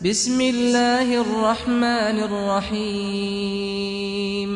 बिस्मिल्लाहिर्रहमानिर्रहीम।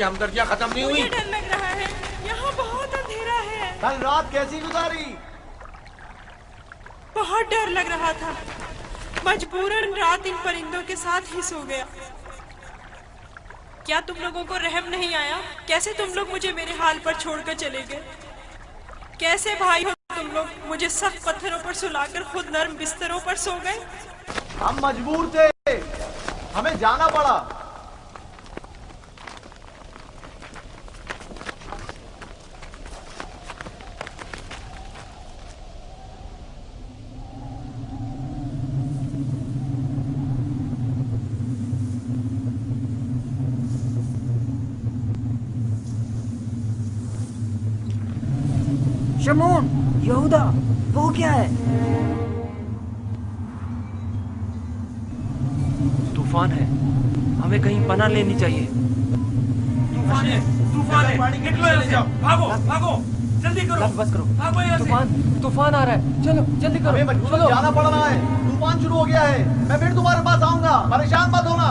हमदर्दियां खत्म नहीं हुई। मुझे डर लग रहा है, यहाँ बहुत अंधेरा है। कल रात कैसी गुजारी? बहुत डर लग रहा था, मजबूरन रात इन परिंदों के साथ ही सो गया। क्या तुम लोगों को रहम नहीं आया? कैसे तुम लोग मुझे मेरे हाल पर छोड़कर चले गए? कैसे भाई हो तुम लोग? मुझे सख्त पत्थरों पर सुलाकर खुद नर्म बिस्तरों पर सो गए। हम मजबूर थे, हमें जाना पड़ा। शमून, यहूदा, वो क्या है? तूफान है, हमें कहीं पनाह लेनी चाहिए। तूफान है, तूफान है, निकलो यहाँ से, भागो, भागो, जल्दी करो, बस करो, भागो यहाँ से। तूफान आ रहा है, चलो जल्दी करो। हमें मजबूरन जाना पड़ रहा है, तूफान शुरू हो गया है। मैं फिर तुम्हारे पास आऊंगा, परेशान मत होना।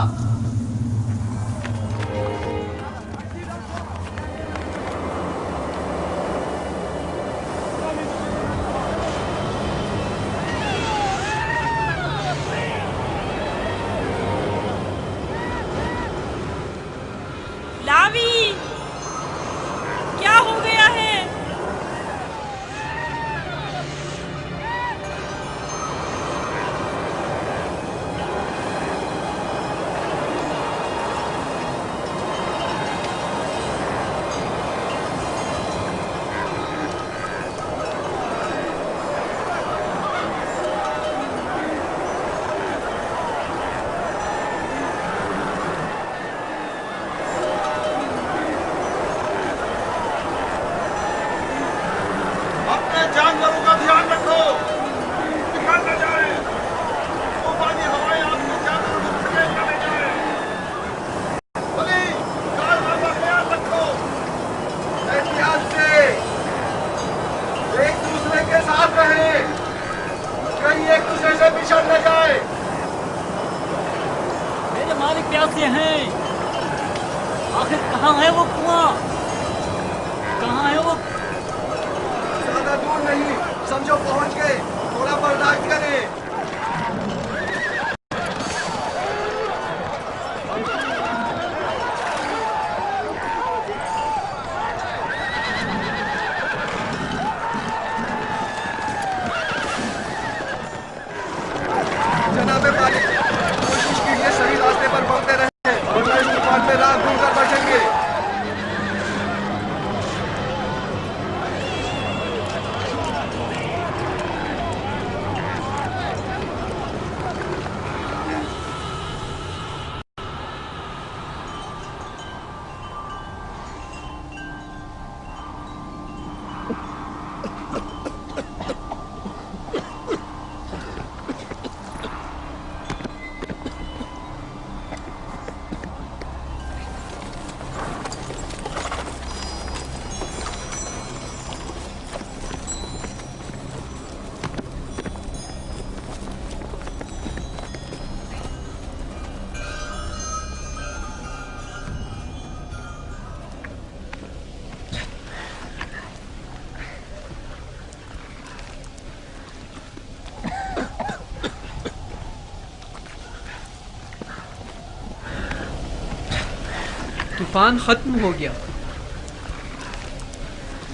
तूफान खत्म हो गया।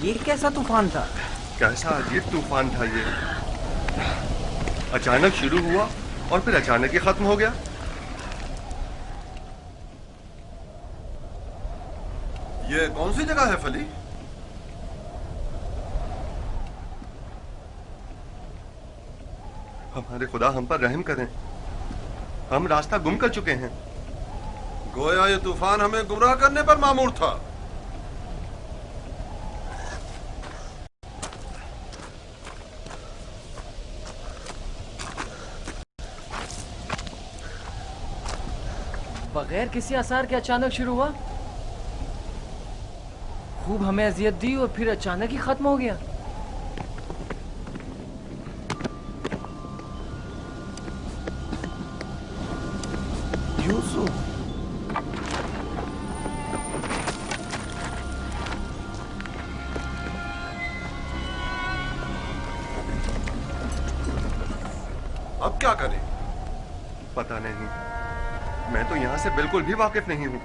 ये कैसा तूफान था? कैसा अजीब तूफान था ये। अचानक शुरू हुआ और फिर अचानक ही खत्म हो गया। ये कौन सी जगह है फली? हमारे खुदा हम पर रहम करें, हम रास्ता गुम कर चुके हैं। गोया ये तूफान हमें गुमराह करने पर मामूर था। बगैर किसी आसार के अचानक शुरू हुआ, खूब हमें अजियत दी और फिर अचानक ही खत्म हो गया। यूसुफ, अब क्या करें? पता नहीं, मैं तो यहां से बिल्कुल भी वाकिफ नहीं हूं।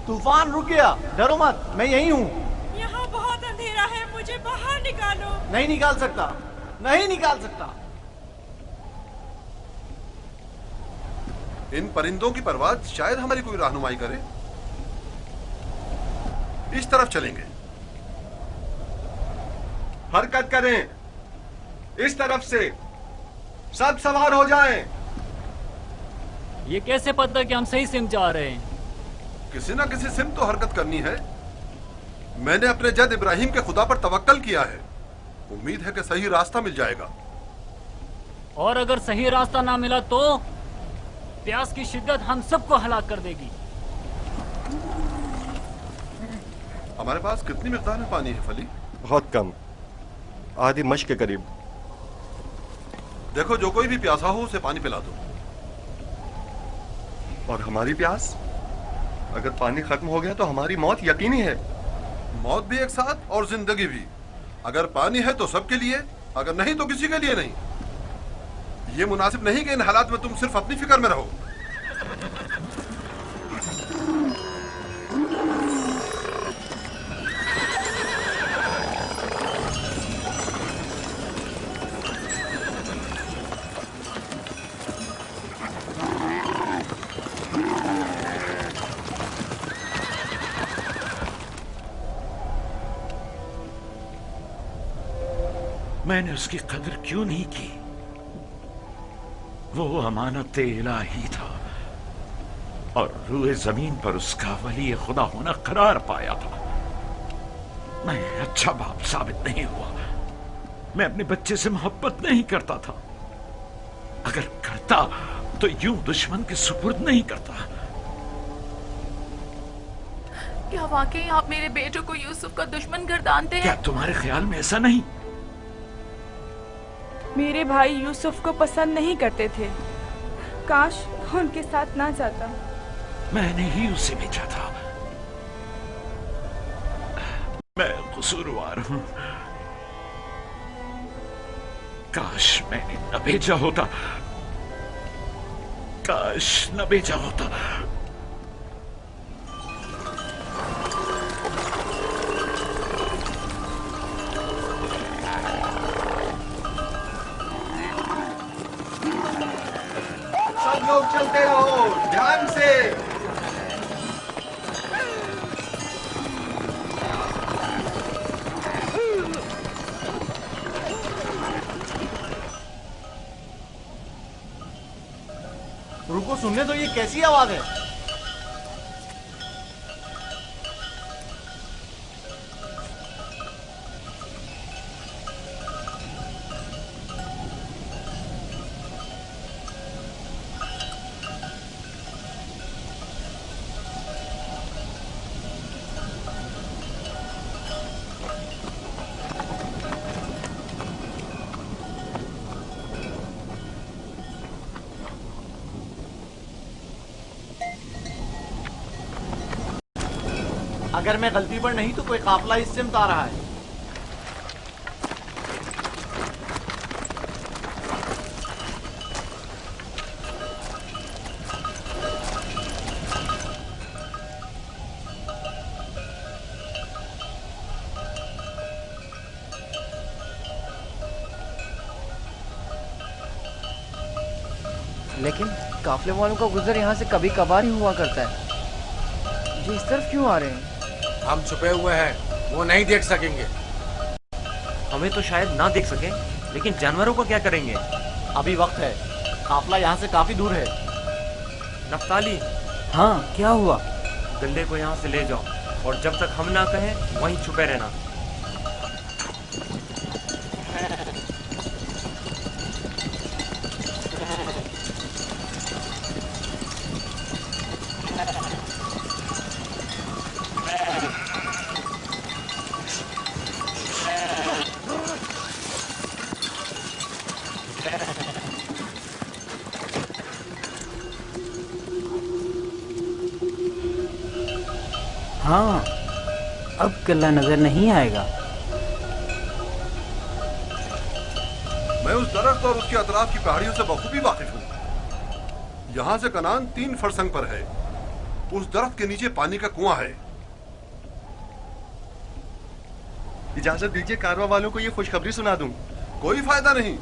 तूफान रुक गया, डरो मत, मैं यही हूँ। यहाँ बहुत अंधेरा है, मुझे बाहर निकालो। नहीं निकाल सकता, नहीं निकाल सकता। इन परिंदों की परवाज़ शायद हमारी कोई रहनुमाई करे। इस तरफ चलेंगे। हरकत करें, इस तरफ से। सब सवार हो जाएं। ये कैसे पता कि हम सही सिम जा रहे हैं? किसी ना किसी सिम तो हरकत करनी है। मैंने अपने जद इब्राहिम के खुदा पर तवक्कल किया है। उम्मीद है कि सही रास्ता मिल जाएगा। और अगर सही रास्ता ना मिला तो प्यास की शिद्दत हम सबको हलाक कर देगी। हमारे पास कितनी मिकदार में पानी है फली? बहुत कम, आधी मश के करीब। देखो, जो कोई भी प्यासा हो उसे पानी पिला दो। और हमारी प्यास? अगर पानी खत्म हो गया तो हमारी मौत यकीनी है। मौत भी एक साथ और जिंदगी भी। अगर पानी है तो सबके लिए, अगर नहीं तो किसी के लिए नहीं। ये मुनासिब नहीं कि इन हालात में तुम सिर्फ अपनी फिक्र में रहो। मैंने उसकी कदर क्यों नहीं की? वो अमानत इलाही था और रूए जमीन पर उसका वली खुदा होना करार पाया था। मैं अच्छा बाप साबित नहीं हुआ। मैं अपने बच्चे से मोहब्बत नहीं करता था। अगर करता तो यूं दुश्मन के सुपुर्द नहीं करता। क्या वाकई आप मेरे बेटे को यूसुफ का दुश्मन गर्दानते हैं? क्या तुम्हारे ख्याल में ऐसा नहीं? मेरे भाई यूसुफ को पसंद नहीं करते थे। काश वो उनके साथ ना जाता। मैंने ही उसे भेजा था। मैं कसूरवार हूं। काश मैंने न भेजा होता। काश न भेजा होता। लोग चलते रहो ध्यान से। रुको, सुनने तो, ये कैसी आवाज है? अगर मैं गलती पर नहीं तो कोई काफिला इस सिमत आ रहा है। लेकिन काफले वालों का गुजर यहाँ से कभी कभार ही हुआ करता है। ये इस तरफ क्यों आ रहे हैं? हम छुपे हुए हैं, वो नहीं देख सकेंगे। हमें तो शायद ना देख सके, लेकिन जानवरों को क्या करेंगे? अभी वक्त है, काफला यहाँ से काफी दूर है। नफ्ताली। हाँ, क्या हुआ? गल्ले को यहाँ से ले जाओ और जब तक हम ना कहें वहीं छुपे रहना। हाँ, अब गल्ला नजर नहीं आएगा। मैं उस दरख्त और उसके अतराफ की पहाड़ियों से बखूबी वाकिफ हूँ। यहाँ से कनान 3 फरसंग पर है। उस दरख्त के नीचे पानी का कुआं है। इजाजत दीजिए कारवा वालों को ये खुशखबरी सुना दूं। कोई फायदा नहीं,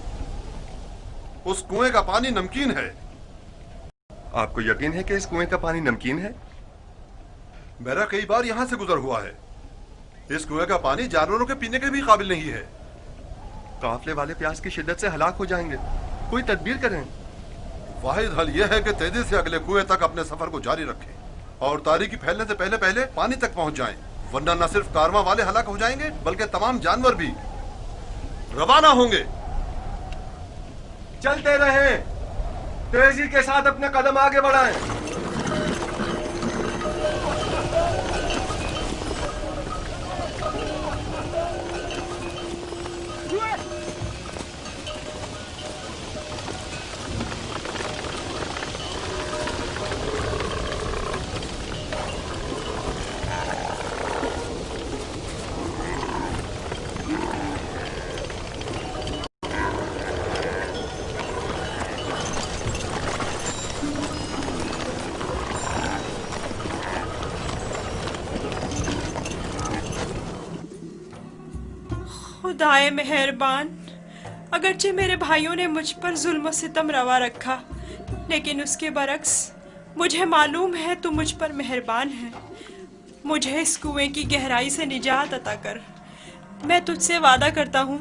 उस कुएं का पानी नमकीन है। आपको यकीन है कि इस कुएं का पानी नमकीन है? मेरा कई बार यहाँ से गुजर हुआ है। इस कुएं का पानी जानवरों के पीने के भी काबिल नहीं है। काफले वाले प्यास की शिद्दत से हलाक हो जाएंगे, कोई तदबीर करें। वाहिद हल यह है कि तेजी से अगले कुएं तक अपने सफर को जारी रखें और तारीकी फैलने से पहले पहले पानी तक पहुंच जाएं, वरना न सिर्फ कारवां वाले हलाक हो जाएंगे बल्कि तमाम जानवर भी। रवाना होंगे। चलते रहें, तेजी के साथ अपने कदम आगे बढ़ाएं। खुदाए मेहरबान, अगरचे मेरे भाइयों ने मुझ पर जुल्म सितम रवा रखा, लेकिन उसके बरक्स मुझे मालूम है तू मुझ पर मेहरबान है। मुझे इस कुएं की गहराई से निजात अता कर। मैं तुझसे वादा करता हूँ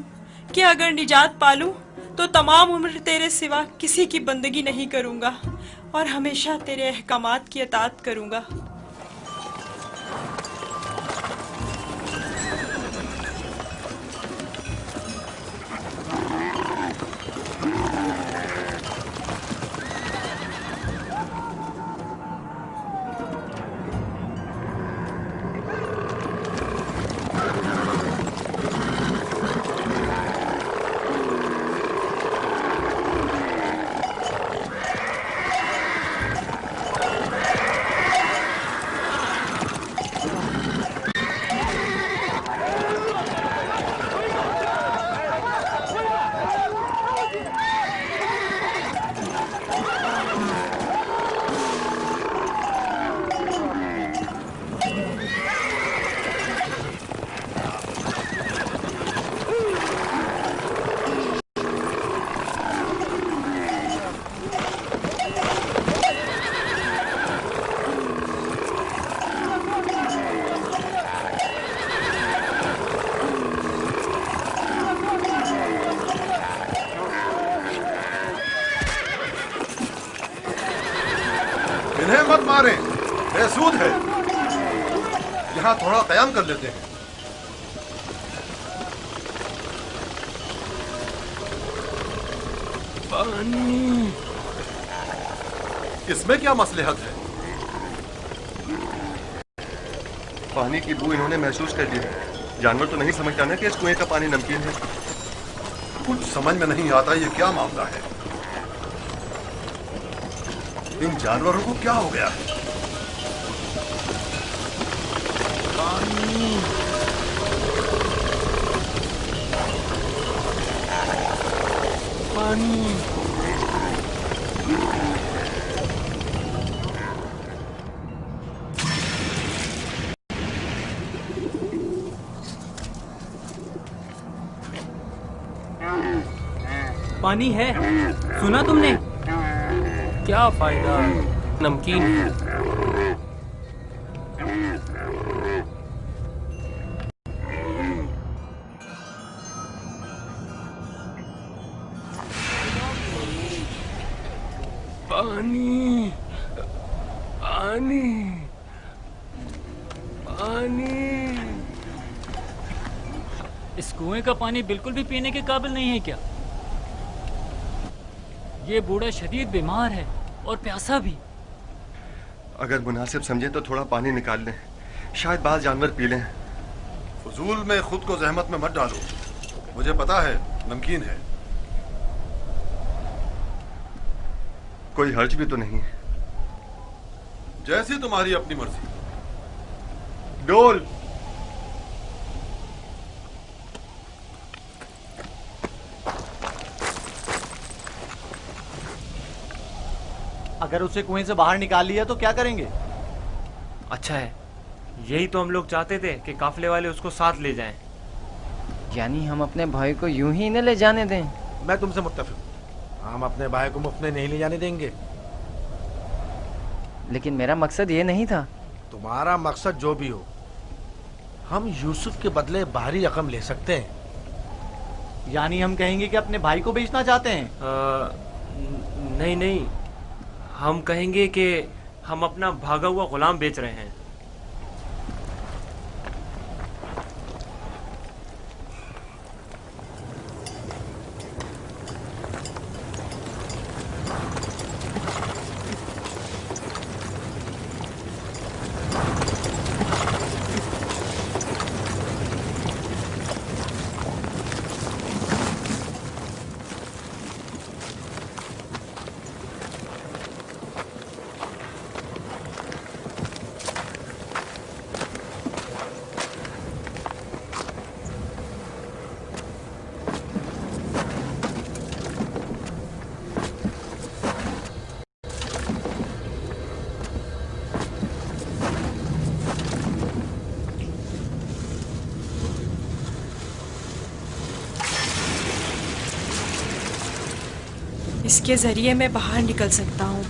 कि अगर निजात पालूं तो तमाम उम्र तेरे सिवा किसी की बंदगी नहीं करूँगा और हमेशा तेरे अहकामात की अतात करूँगा। इन्हें मत मारे, बेसूद है। यहाँ थोड़ा कयाम कर लेते हैं। पानी। इसमें क्या मसलहत है? पानी की बू इन्होंने महसूस कर ली है। जानवर तो नहीं समझता ना कि इस कुएं का पानी नमकीन है। कुछ समझ में नहीं आता ये क्या मामला है। इन जानवरों को क्या हो गया है? पानी। पानी। पानी है, सुना तुमने? क्या फायदा, नमकीन है। पानी, पानी, पानी। इस कुएं का पानी बिल्कुल भी पीने के काबिल नहीं है क्या? ये बूढ़ा शदीद बीमार है और प्यासा भी। अगर मुनासिब समझे तो थोड़ा पानी निकाल लें, शायद बाल जानवर पी लें। फजूल में खुद को जहमत में मत डालो, मुझे पता है नमकीन है। कोई हर्ज भी तो नहीं। जैसी तुम्हारी अपनी मर्जी। डोल। अगर उसे कुएं से बाहर निकाल लिया तो क्या करेंगे? अच्छा है, यही तो हम लोग चाहते थे कि काफले वाले उसको साथ ले जाएं। यानी हम अपने भाई को यूं ही न ले जाने दें? मैं तुमसे मुत्तफिक, हम अपने भाई को मुफ्त में नहीं ले जाने देंगे। लेकिन मेरा मकसद ये नहीं था। तुम्हारा मकसद जो भी हो, हम यूसुफ के बदले भारी रकम ले सकते हैं। यानी हम कहेंगे कि अपने भाई को बेचना चाहते हैं? नहीं नहीं, हम कहेंगे कि हम अपना भागा हुआ गुलाम बेच रहे हैं। इसके जरिए मैं बाहर निकल सकता हूँ।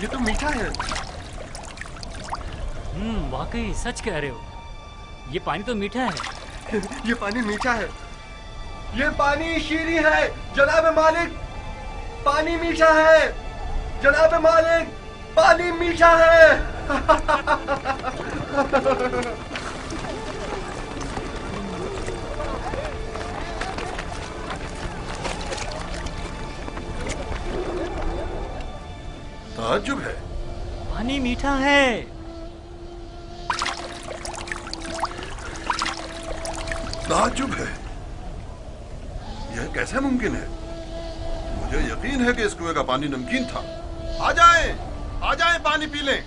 ये तो मीठा है। वाकई सच कह रहे हो, ये पानी तो मीठा है। ये पानी मीठा है। ये पानी शीरी है जनाब मालिक, पानी मीठा है जनाब मालिक, पानी मीठा है। ताज्जुब है। पानी मीठा है। ताज्जुब है, यह कैसे मुमकिन है? मुझे यकीन है कि इस कुएं का पानी नमकीन था। आ जाएं पानी पी लें।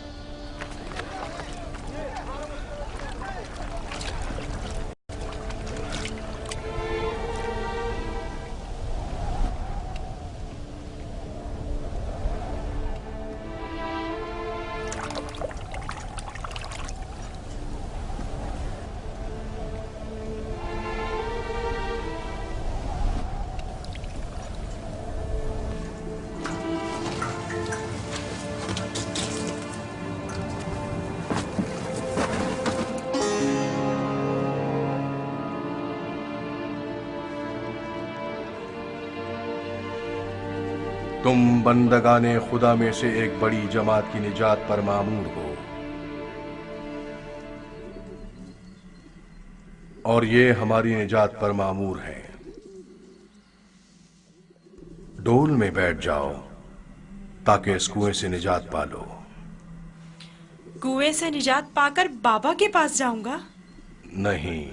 तुम बंदगाने खुदा में से एक बड़ी जमात की निजात पर मामूर हो, और ये हमारी निजात पर मामूर है। डोल में बैठ जाओ ताकि इस कुएं से निजात पा लो। कुएं से निजात पाकर बाबा के पास जाऊंगा? नहीं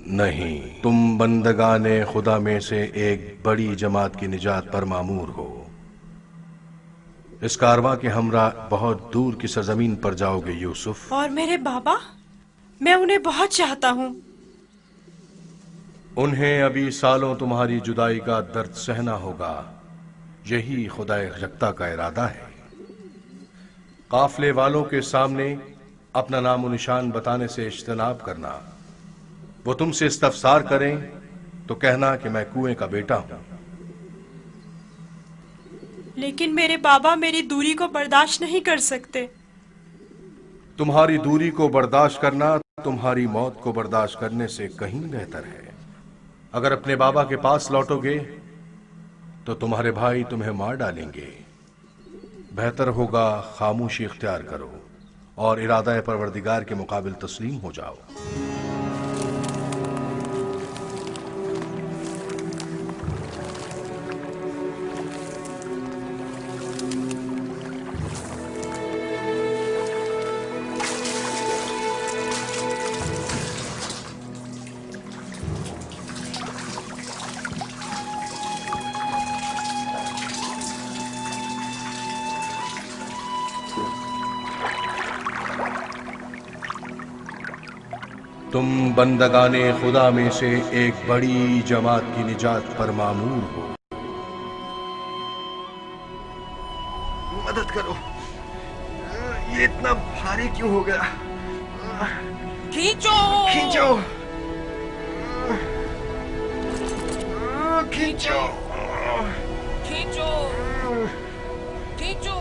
नहीं, तुम बंदगाने खुदा में से एक बड़ी जमात की निजात पर मामूर हो। इस कारवां के हमरा बहुत दूर की सरजमीन पर जाओगे यूसुफ। और मेरे बाबा? मैं उन्हें बहुत चाहता हूँ। उन्हें अभी सालों तुम्हारी जुदाई का दर्द सहना होगा। यही खुदाए यकता का इरादा है। काफले वालों के सामने अपना नामो निशान बताने से इज्तनाब करना। वो तुमसे इस्तफसार करें तो कहना कि मैं कुएं का बेटा हूं। लेकिन मेरे बाबा मेरी दूरी को बर्दाश्त नहीं कर सकते। तुम्हारी दूरी को बर्दाश्त करना तुम्हारी मौत को बर्दाश्त करने से कहीं बेहतर है। अगर अपने बाबा के पास लौटोगे तो तुम्हारे भाई तुम्हें मार डालेंगे। बेहतर होगा खामोशी इख्तियार करो और इरादा परवरदिगार के मुकाबिल तस्लीम हो जाओ। तुम बंदगाने खुदा में से एक बड़ी जमात की निजात पर मामूर हो। मदद करो, ये इतना भारी क्यों हो गया? खींचो खींचो खींचो खींचो खींचो।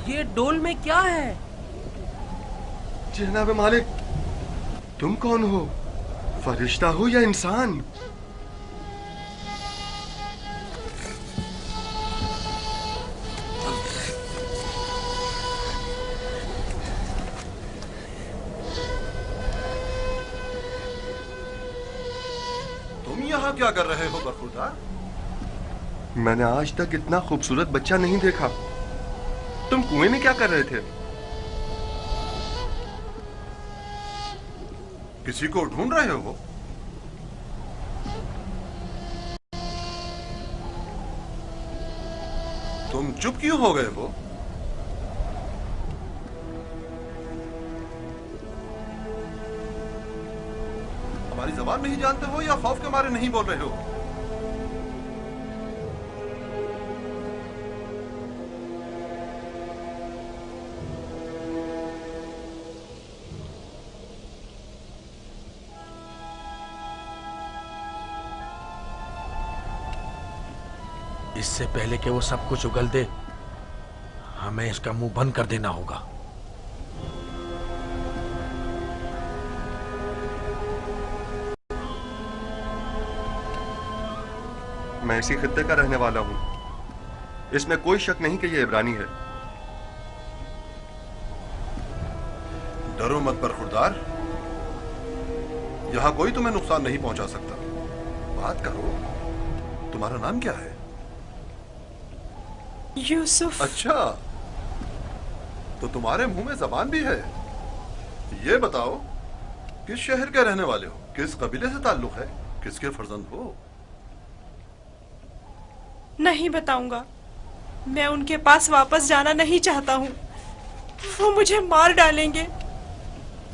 ये डोल में क्या है? जनाब मालिक, तुम कौन हो? फरिश्ता हो या इंसान? तुम यहाँ क्या कर रहे हो बरखुरदार? मैंने आज तक इतना खूबसूरत बच्चा नहीं देखा। तुम कुएं में क्या कर रहे थे? किसी को ढूंढ रहे हो? तुम चुप क्यों हो गए हो? हमारी जबान नहीं जानते हो या खौफ के मारे नहीं बोल रहे हो? इससे पहले कि वो सब कुछ उगल दे, हमें इसका मुंह बंद कर देना होगा। मैं इसी खित्ते का रहने वाला हूं। इसमें कोई शक नहीं कि ये इब्रानी है। डरो मत बरखुरदार, यहां कोई तुम्हें नुकसान नहीं पहुंचा सकता। बात करो, तुम्हारा नाम क्या है? यूसुफ। अच्छा, तो तुम्हारे मुंह में जबान भी है। ये बताओ, किस शहर के रहने वाले हो? किस कबीले से ताल्लुक है? किसके फर्जंद हो? नहीं बताऊंगा। मैं उनके पास वापस जाना नहीं चाहता हूँ। वो मुझे मार डालेंगे।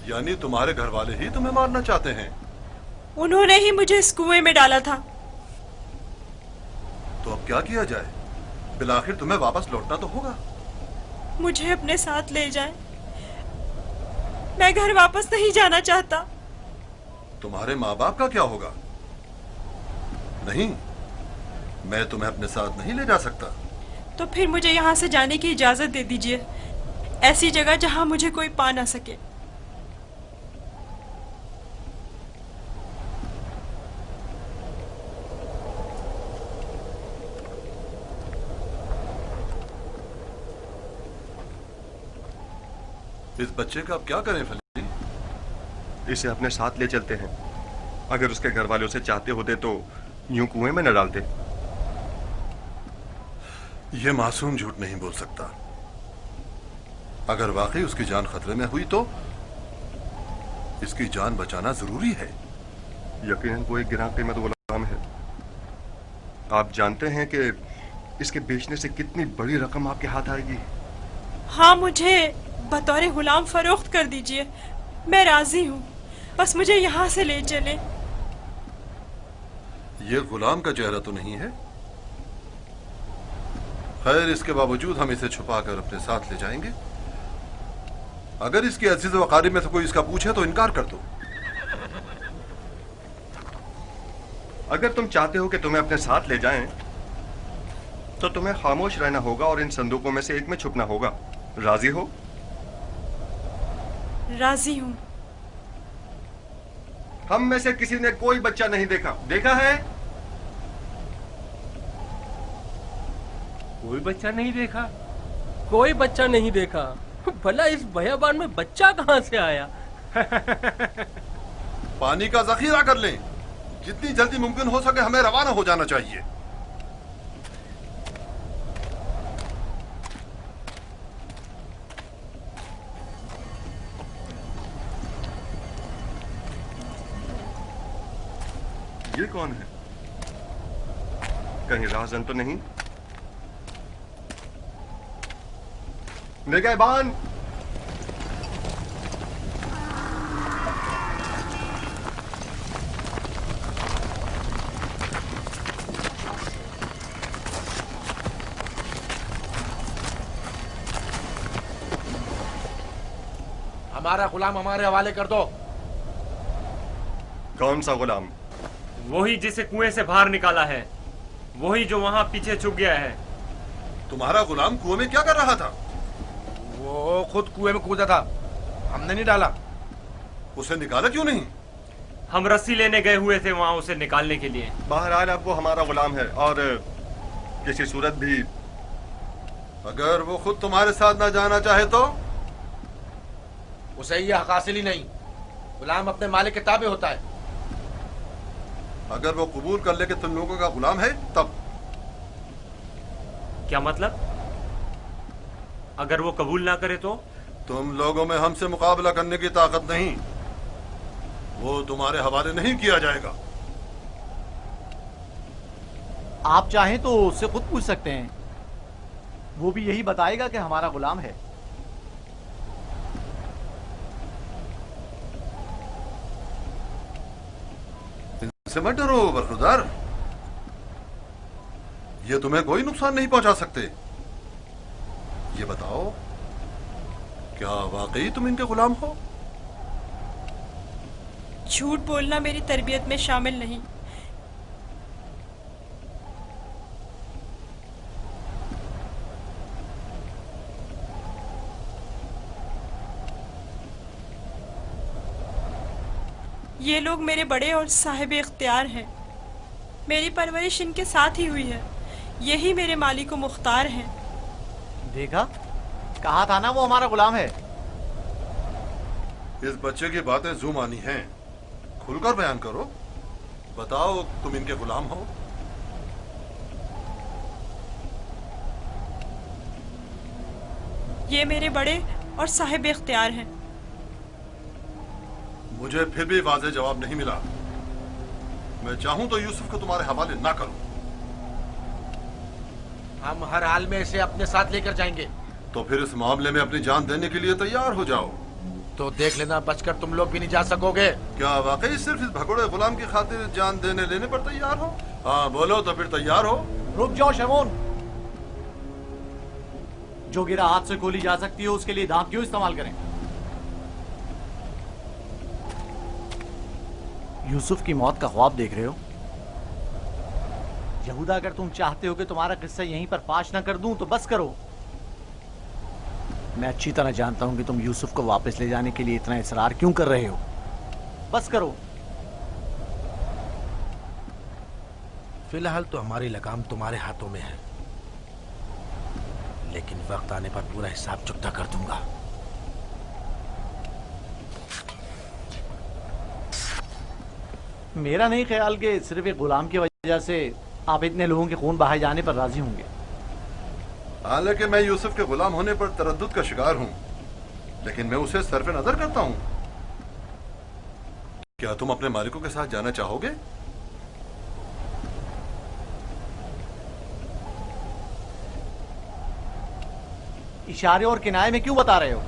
यानी तुम्हारे घर वाले ही तुम्हें मारना चाहते हैं? उन्होंने ही मुझे इस कुएं में डाला था। तो अब क्या किया जाए? बिलाखिर तुम्हें वापस लौटना तो होगा। मुझे अपने साथ ले जाएं। मैं घर वापस नहीं जाना चाहता। तुम्हारे माँ बाप का क्या होगा? नहीं, मैं तुम्हें अपने साथ नहीं ले जा सकता। तो फिर मुझे यहाँ से जाने की इजाजत दे दीजिए, ऐसी जगह जहाँ मुझे कोई पा ना सके। इस बच्चे का अब क्या करें फली? इसे अपने साथ ले चलते हैं। अगर उसके घर वाले उसे चाहते होते तो यूं कुएं में न डालते। ये मासूम झूठ नहीं बोल सकता। अगर वाकई उसकी जान खतरे में हुई तो इसकी जान बचाना जरूरी है। यकीनन वो एक गिरां कीमत गुलाम है। आप जानते हैं कि इसके बेचने से कितनी बड़ी रकम आपके हाथ आएगी। हाँ, मुझे बतौर गुलाम फरोख्त कर दीजिए, मैं राजी हूँ। बस मुझे यहाँ से ले चले। ये गुलाम का चेहरा तो नहीं है। खैर, इसके बावजूद हम इसे छुपाकर अपने साथ ले जाएंगे। अगर इसके अजीज व क़रीब में से कोई इसका पूछे तो इनकार कर दो। अगर तुम चाहते हो कि तुम्हें अपने साथ ले जाएं, तो तुम्हें खामोश रहना होगा और इन संदूकों में से एक में छुपना होगा। राजी हो? राजी हूँ। हम में से किसी ने कोई बच्चा नहीं देखा। देखा है? कोई बच्चा नहीं देखा? कोई बच्चा नहीं देखा? भला इस बयाबान में बच्चा कहाँ से आया? पानी का जखीरा कर लें। जितनी जल्दी मुमकिन हो सके हमें रवाना हो जाना चाहिए। ये कौन है? कहीं राहजन तो नहीं? निगहबान! हमारा गुलाम हमारे हवाले कर दो। कौन सा गुलाम? वही जिसे कुएं से बाहर निकाला है, वही जो वहां पीछे छुप गया है। तुम्हारा गुलाम कुएं में क्या कर रहा था? वो खुद कुएं में कूदा था, हमने नहीं डाला। उसे निकाला क्यों नहीं? हम रस्सी लेने गए हुए थे वहां उसे निकालने के लिए। बहरहाल अब वो हमारा गुलाम है और किसी सूरत भी अगर वो खुद तुम्हारे साथ ना जाना चाहे तो? उसे ये हक हासिल ही नहीं। गुलाम अपने मालिक के ताबे होता है। अगर वो कबूल कर ले कि तुम लोगों का गुलाम है तब? क्या मतलब? अगर वो कबूल ना करे तो? तुम लोगों में हमसे मुकाबला करने की ताकत नहीं। वो तुम्हारे हवाले नहीं किया जाएगा। आप चाहें तो उससे खुद पूछ सकते हैं, वो भी यही बताएगा कि हमारा गुलाम है। इनसे मत डरो बरखुरदार, ये तुम्हें कोई नुकसान नहीं पहुंचा सकते। ये बताओ, क्या वाकई तुम इनके गुलाम हो? झूठ बोलना मेरी तरबियत में शामिल नहीं। ये लोग मेरे बड़े और साहिब इख्तियार हैं। मेरी परवरिश इनके साथ ही हुई है। यही मेरे मालिक व मुख्तार हैं। देखा, कहा था ना वो हमारा गुलाम है। इस बच्चे की बातें जुमानी हैं। खुलकर बयान करो। बताओ, तुम इनके गुलाम हो? ये मेरे बड़े और साहिब इख्तियार हैं। मुझे फिर भी वाज़ेह जवाब नहीं मिला। मैं चाहूं तो यूसुफ को तुम्हारे हवाले ना करूं। हम हर हाल में इसे अपने साथ लेकर जाएंगे। तो फिर इस मामले में अपनी जान देने के लिए तैयार हो जाओ। तो देख लेना, बचकर तुम लोग भी नहीं जा सकोगे। क्या वाकई सिर्फ इस भगोड़े गुलाम की खातिर जान देने लेने पर तैयार हो? हाँ बोलो, तो फिर तैयार हो। रुक जाओ शमून, जो गिरा हाथ से खोली जा सकती है उसके लिए दांत क्यों इस्तेमाल करें? यूसुफ की मौत का ख्वाब देख रहे हो? यहूदा, अगर तुम चाहते हो कि तुम्हारा किस्सा यहीं पर फाश ना कर दूं तो बस करो। मैं अच्छी तरह जानता हूं कि तुम यूसुफ को वापस ले जाने के लिए इतना इसरार क्यों कर रहे हो। बस करो। फिलहाल तो हमारी लगाम तुम्हारे हाथों में है, लेकिन वक्त आने पर पूरा हिसाब चुकता कर दूंगा। मेरा नहीं ख्याल कि सिर्फ एक गुलाम की वजह से आप इतने लोगों के खून बहाए जाने पर राजी होंगे। हालांकि मैं यूसुफ के गुलाम होने पर तरद्दुद का शिकार हूं, लेकिन मैं उसे सरफे नजर करता हूं। क्या तुम अपने मालिकों के साथ जाना चाहोगे? इशारे और किनारे में क्यों बता रहे हो?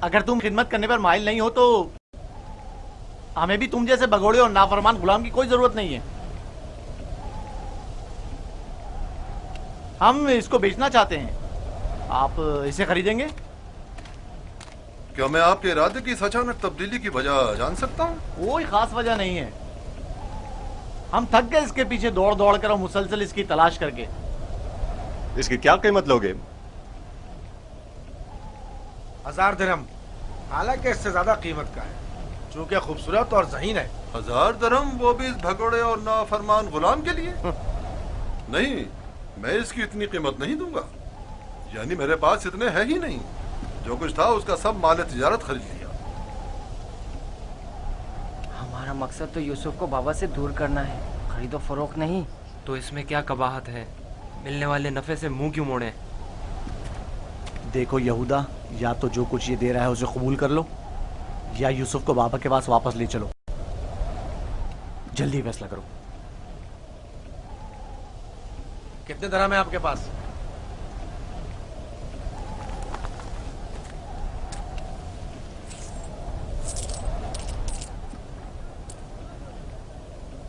अगर तुम खिदमत करने पर माइल नहीं हो तो हमें भी तुम जैसे भगोड़े और नाफरमान गुलाम की कोई जरूरत नहीं है। हम इसको बेचना चाहते हैं, आप इसे खरीदेंगे? क्या मैं आपके इरादे की इस अचानक तब्दीली की वजह जान सकता हूँ? कोई खास वजह नहीं है। हम थक गए इसके पीछे दौड़ दौड़ कर और मुसलसल इसकी तलाश करके। इसकी क्या कीमत लोगे? 1000 दिरहम, हालांकि इससे ज्यादा कीमत का है, चूंकि खूबसूरत और ज़हीन है। 1000 दिरहम, वो भी इस भगोड़े और नाफरमान गुलाम के लिए? नहीं, मैं इसकी इतनी कीमत नहीं दूंगा। यानी मेरे पास इतने है ही नहीं। जो कुछ था उसका सब माल तिजारत खरीद लिया। हमारा मकसद तो यूसुफ को बाबा से दूर करना है, खरीदो फरोख्त नहीं। तो इसमें क्या कबाहत है? मिलने वाले नफे से मुंह क्यों मोड़े? देखो यहूदा, या तो जो कुछ ये दे रहा है उसे कबूल कर लो, या यूसुफ को बाबा के पास वापस ले चलो। जल्दी फैसला करो। कितने दिरहम है आपके पास?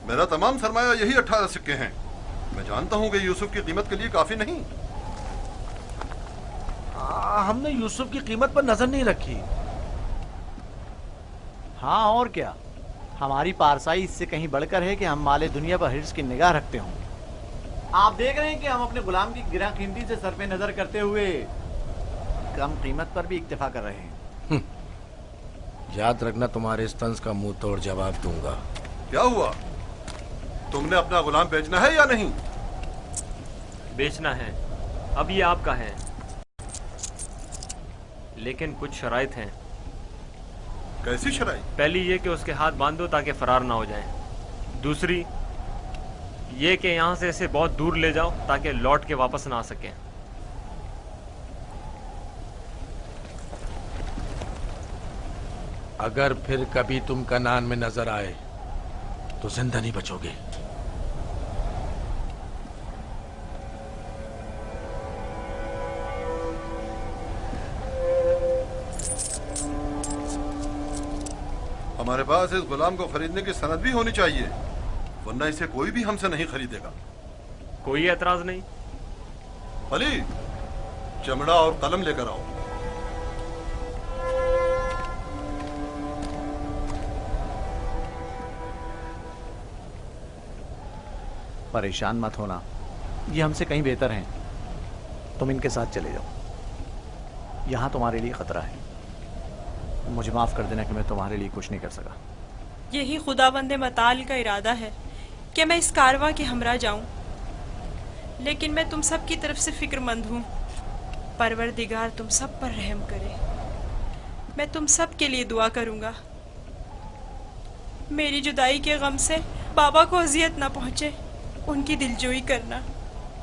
मेरा तमाम सरमाया यही 18 सिक्के हैं। मैं जानता हूं कि यूसुफ की कीमत के लिए काफी नहीं। हमने यूसुफ की कीमत पर नजर नहीं रखी। हाँ और क्या, हमारी पारसाई इससे कहीं बढ़कर है कि हम माले दुनिया पर हिर्स की निगाह रखते हों। आप देख रहे हैं कि हम अपने गुलाम की गिरा कीमती से सरपे नजर करते हुए कम कीमत पर भी इक्तिफा कर रहे हैं। याद रखना, तुम्हारे इस तंज का मुंह तोड़ जवाब दूंगा। क्या हुआ? तुमने अपना गुलाम बेचना है या नहीं? बेचना है, अब ये आपका है, लेकिन कुछ शराइत हैं। कैसी शराइत? पहली ये कि उसके हाथ बांध दो ताकि फरार ना हो जाए। दूसरी ये कि यहाँ से इसे बहुत दूर ले जाओ ताकि लौट के वापस ना आ सके। अगर फिर कभी तुम कनान में नजर आए तो जिंदा नहीं बचोगे। हमारे पास इस गुलाम को खरीदने की सनद भी होनी चाहिए, वरना इसे कोई भी हमसे नहीं खरीदेगा। कोई एतराज नहीं। अली, चमड़ा और कलम लेकर आओ। परेशान मत होना, ये हमसे कहीं बेहतर हैं। तुम इनके साथ चले जाओ, यहाँ तुम्हारे लिए खतरा है। मुझे माफ कर देना कि मैं तुम्हारे लिए कुछ नहीं कर सका। यही खुदाबंद मताल का इरादा है कि मैं इस कारवां के हमरा जाऊं, लेकिन मैं तुम सब की तरफ से फिक्रमंद हूँ। परवरदिगार तुम सब पर रहम करे। मैं तुम सब के लिए दुआ करूँगा। मेरी जुदाई के गम से बाबा को अजियत ना पहुँचे, उनकी दिलजोई करना।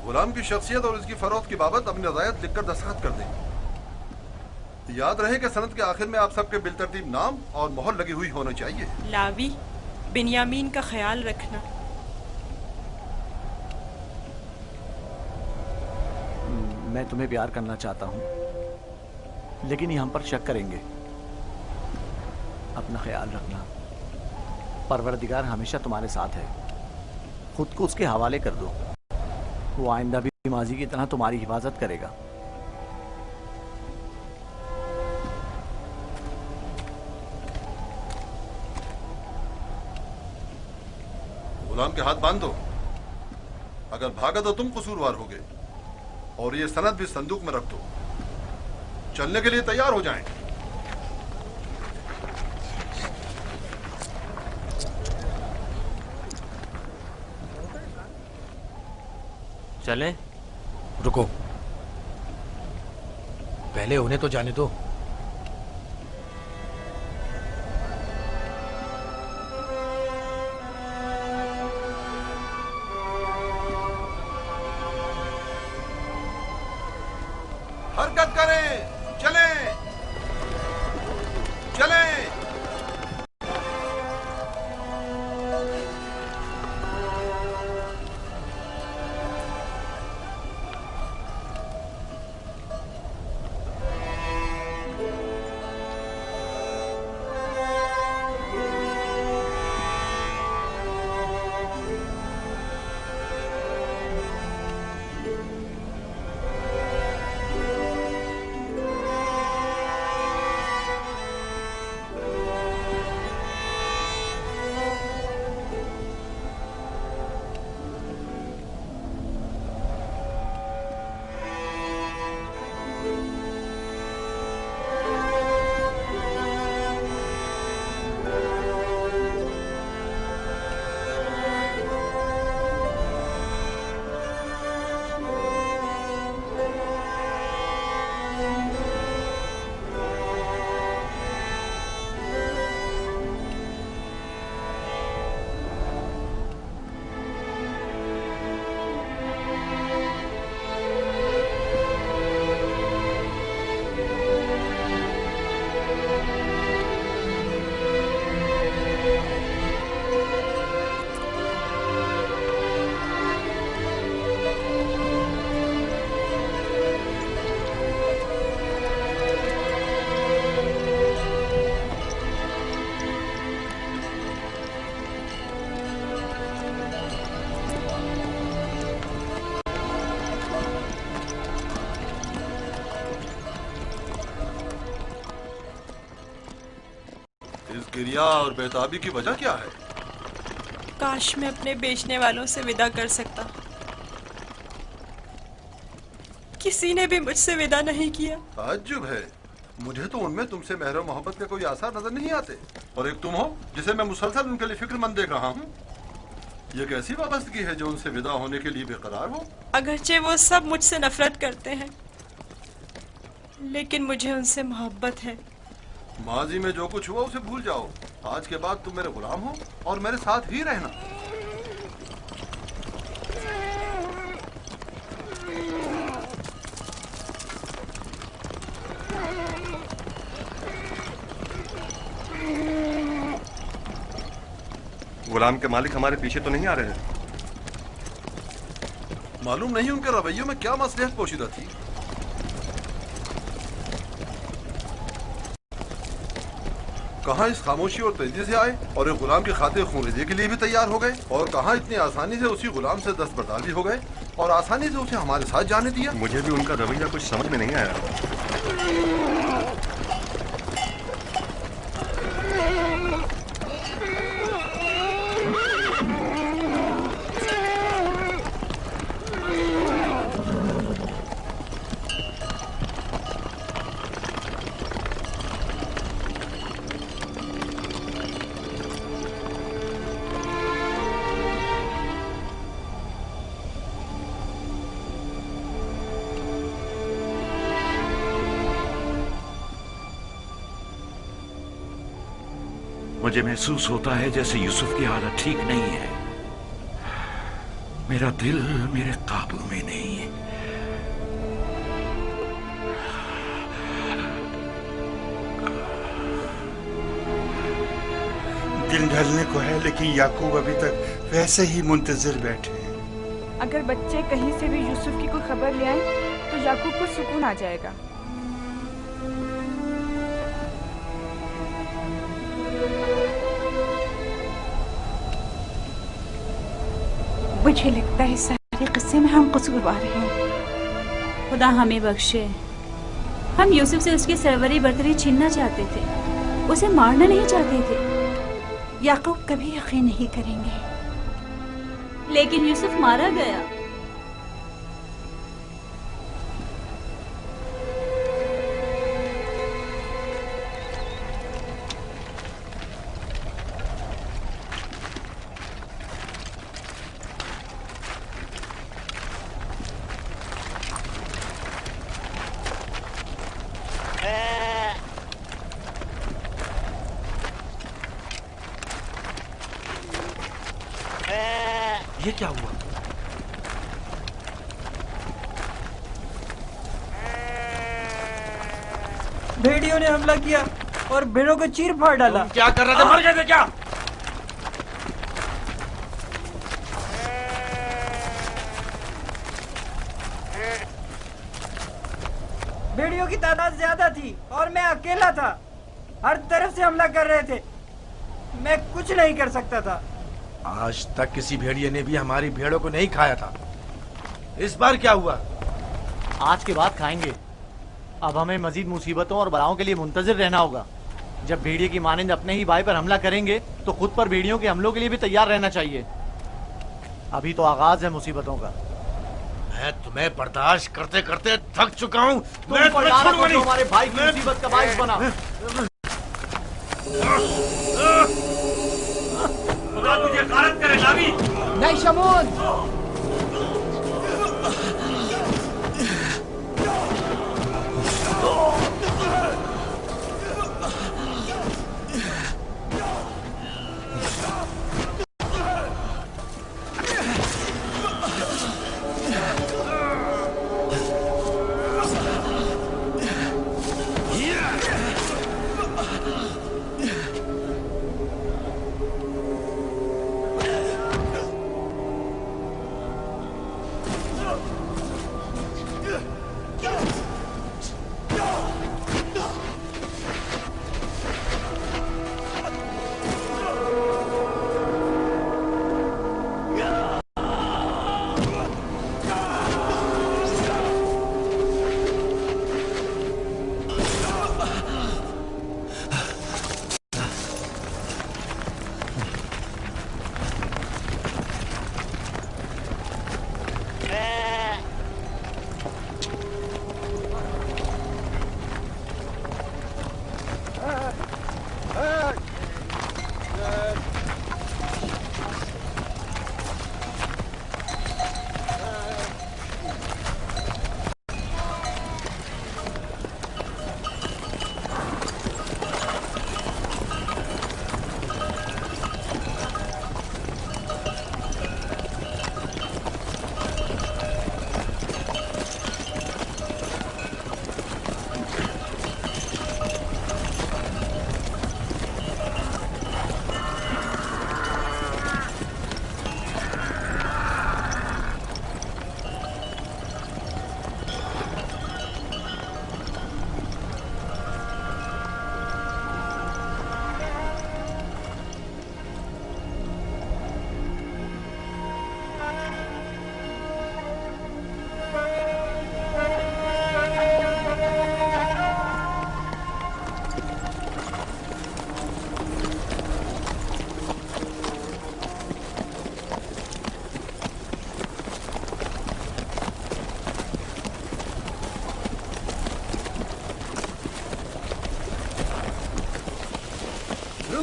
गुलाम की शख्सियत और उसकी फरोख्त की बाबत अपनी रज़ायत लिखकर दस्तखत कर दें। याद रहे कि सनद के आखिर में आप सबके बिलतरतीब नाम और मोहर लगी हुई होनी चाहिए। लावी, बिन्यामीन का ख्याल रखना। मैं तुम्हें प्यार करना चाहता हूँ, लेकिन ये हम पर शक करेंगे। अपना ख्याल रखना। परवरदिगार हमेशा तुम्हारे साथ है। खुद को उसके हवाले कर दो, वो आइंदा भी माजी की तरह तुम्हारी हिफाजत करेगा। गुलाम के हाथ बांध दो। अगर भागा तो तुम कसूरवार होगे, और ये सनद भी संदूक में रख दो। चलने के लिए तैयार हो जाएं। चलें? रुको, पहले उन्हें तो जाने दो। हिया और बेताबी की वजह क्या है? काश मैं अपने बेचने वालों से विदा कर सकता। किसी ने भी मुझसे विदा नहीं किया। ताज्जुब है, मुझे तो उनमें तुमसे मेहर और मोहब्बत के कोई आसार नजर नहीं आते। और एक तुम हो जिसे मैं मुसलसल उनके लिए फिक्रमंद देख रहा हूँ। ये कैसी वाबस्तगी है जो उनसे विदा होने के लिए बेकरार हो? अगरचे वो सब मुझसे नफरत करते हैं, लेकिन मुझे उनसे मोहब्बत है। माजी में जो कुछ हुआ उसे भूल जाओ। आज के बाद तुम मेरे गुलाम हो और मेरे साथ ही रहना। गुलाम के मालिक हमारे पीछे तो नहीं आ रहे हैं? मालूम नहीं उनके रवैयों में क्या मसलियत पोशीदा थी। कहाँ इस खामोशी और तेजी से आए और एक गुलाम की खातिर खून के लिए भी तैयार हो गए, और कहाँ इतनी आसानी से उसी गुलाम से दस्तबरदार भी हो गए और आसानी से उसे हमारे साथ जाने दिया। मुझे भी उनका रवैया कुछ समझ में नहीं आया। मुझे महसूस होता है जैसे यूसुफ की हालत ठीक नहीं है। मेरा दिल मेरे काबू में नहीं है। दिन ढलने को है, लेकिन याकूब अभी तक वैसे ही मुंतजिर बैठे हैं। अगर बच्चे कहीं से भी यूसुफ की कोई खबर ले आए तो याकूब को सुकून आ जाएगा। मुझे लगता है सारे किस्से में हम कसूरवार हैं। खुदा हमें बख्शे। हम यूसुफ से उसकी सरवरी बर्तरी छीनना चाहते थे, उसे मारना नहीं चाहते थे। याकूब कभी यकीन नहीं करेंगे, लेकिन यूसुफ मारा गया। ये क्या हुआ? भेड़ियों ने हमला किया और भेड़ों को चीर फाड़ डाला। क्या कर रहे थे? मर गए थे क्या? भेड़ियों की तादाद ज्यादा थी और मैं अकेला था। हर तरफ से हमला कर रहे थे, मैं कुछ नहीं कर सकता था। आज तक किसी भेड़िए ने भी हमारी भेड़ों को नहीं खाया था। इस बार क्या हुआ? आज के बाद खाएंगे। अब हमें मजीद मुसीबतों और बलाओं के लिए मुंतजिर रहना होगा। जब भेड़िए की मानिंद अपने ही भाई पर हमला करेंगे तो खुद पर भेड़ियों के हमलों के लिए भी तैयार रहना चाहिए। अभी तो आगाज है मुसीबतों का। मैं तुम्हें बर्दाश्त करते करते थक चुका हूँ। तुम हमारे भाई की मुसीबत का बाइस बना। खुदा तुझे गारत करे नावी। नहीं शमून।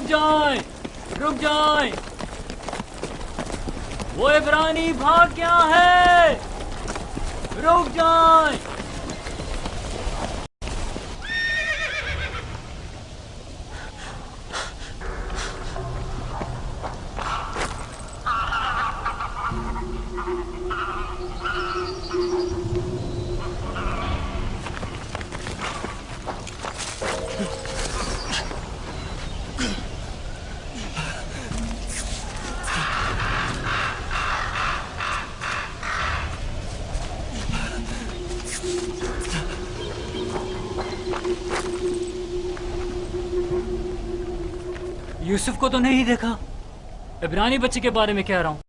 जाएं, रुक जाएं। वो इब्रानी भाग गया है, रुक जाएं। यूसुफ को तो नहीं देखा, इब्रानी बच्चे के बारे में कह रहा हूं।